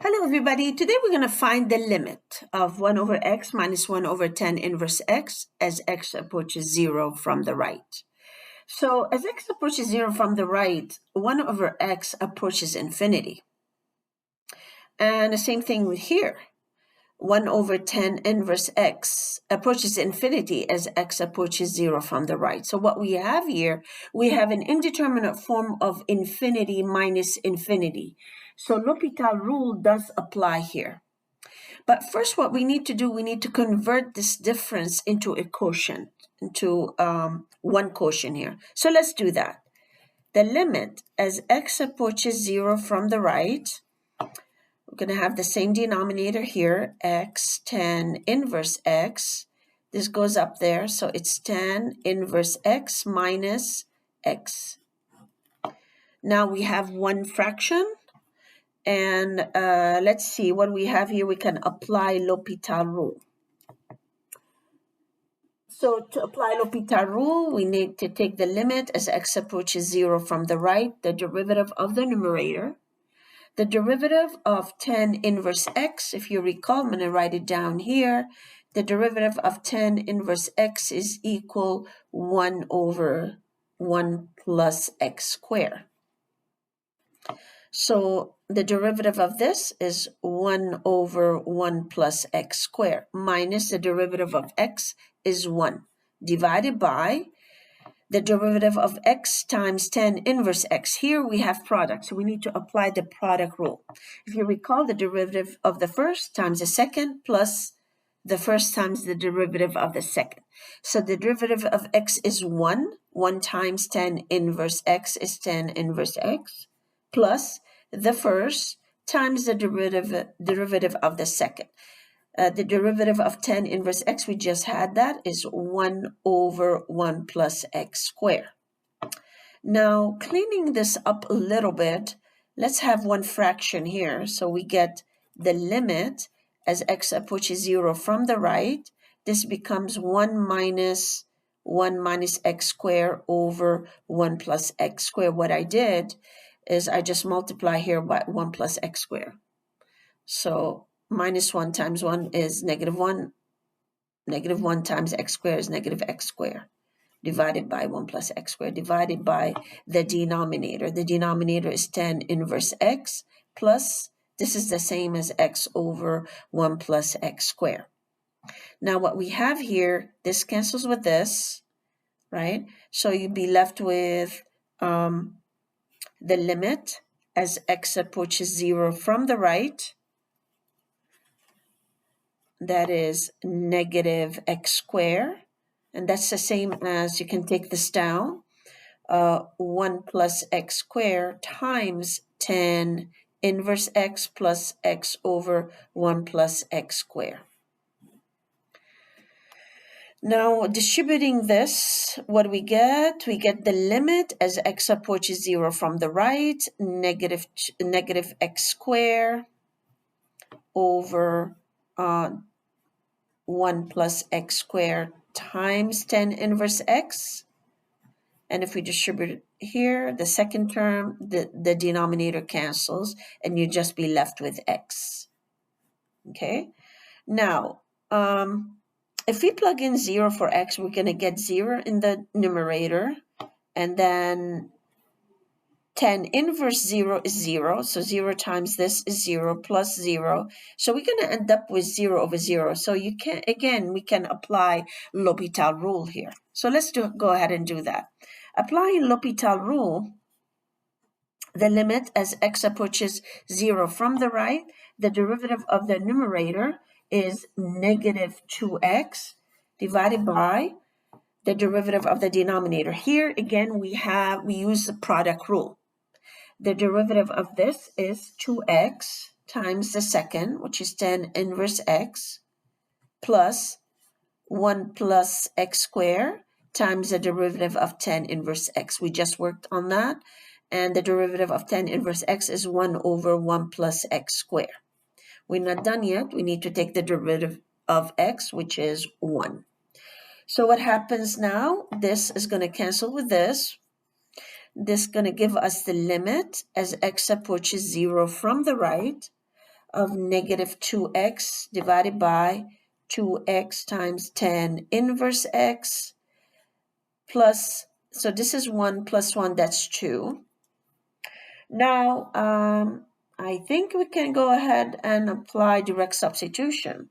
Hello everybody, today we're going to find the limit of 1 over x minus 1 over 10 inverse x as x approaches 0 from the right. So as x approaches 0 from the right, 1 over x approaches infinity. And the same thing with here. 1 over 10 inverse x approaches infinity as x approaches 0 from the right. So what we have here, we have an indeterminate form of infinity minus infinity. So L'Hopital rule does apply here. But first, what we need to do, we need to convert this difference into a quotient, into one quotient here. So let's do that. The limit as x approaches 0 from the right, we're going to have the same denominator here, x tan inverse x. This goes up there, so it's tan inverse x minus x. Now we have one fraction. And let's see what we have here. We can apply L'Hopital rule. So to apply L'Hopital rule, we need to take the limit as x approaches 0 from the right, the derivative of the numerator. The derivative of tan inverse x, if you recall, I'm going to write it down here. The derivative of tan inverse x is equal 1 over 1 plus x squared. So the derivative of this is 1 over 1 plus x squared minus the derivative of x is 1 divided by the derivative of x times tan inverse x. Here we have product, so we need to apply the product rule. If you recall, the derivative of the first times the second plus the first times the derivative of the second. So the derivative of x is 1. 1 times tan inverse x is tan inverse x plus the first times the derivative of the second. The derivative of tan inverse x, we just had that, is 1 over 1 plus x squared. Now, cleaning this up a little bit, let's have one fraction here. So we get the limit as x approaches 0 from the right. This becomes 1 minus x squared over 1 plus x squared. What I did is I just multiply here by 1 plus x squared. So minus 1 times 1 is negative 1. Negative 1 times x squared is negative x squared divided by 1 plus x squared divided by the denominator. The denominator is tan inverse x plus, this is the same as x over 1 plus x squared. Now what we have here, this cancels with this, right? So you'd be left with the limit as x approaches 0 from the right, that is negative x squared, and that's the same as, you can take this down, 1 plus x squared times tan inverse x plus x over 1 plus x squared. Now, distributing this, what do we get? We get the limit as x approaches 0 from the right, negative x squared over 1 plus x squared times tan inverse x. And if we distribute it here, the second term, the denominator cancels, and you just be left with x. Okay? Now, if we plug in 0 for x, we're going to get 0 in the numerator, and then tan inverse 0 is 0, so 0 times this is 0 plus 0. So we're going to end up with 0 over 0. So you can, again, we can apply L'Hopital rule here. So let's go ahead and do that. Applying L'Hopital rule, the limit as x approaches 0 from the right, the derivative of the numerator is negative 2x divided by the derivative of the denominator. Here, again, we use the product rule. The derivative of this is 2x times the second, which is tan inverse x, plus 1 plus x squared times the derivative of tan inverse x. We just worked on that. And the derivative of tan inverse x is 1 over 1 plus x squared. We're not done yet. We need to take the derivative of x, which is 1. So what happens now? This is going to cancel with this. This is going to give us the limit as x approaches 0 from the right of negative 2x divided by 2x times tan inverse x plus, so this is 1 plus 1, that's 2. Now, I think we can go ahead and apply direct substitution,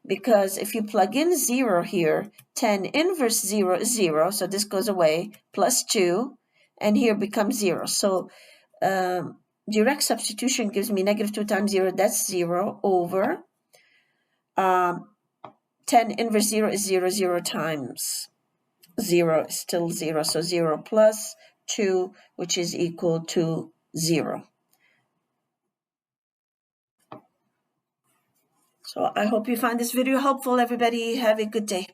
because if you plug in 0 here, tan inverse 0 is 0, so this goes away, plus 2, and here becomes 0. So direct substitution gives me negative 2 times 0, that's 0, over tan inverse 0 is 0, 0 times 0 is still 0, so 0 plus 2, which is equal to 0. So I hope you find this video helpful, everybody. Have a good day.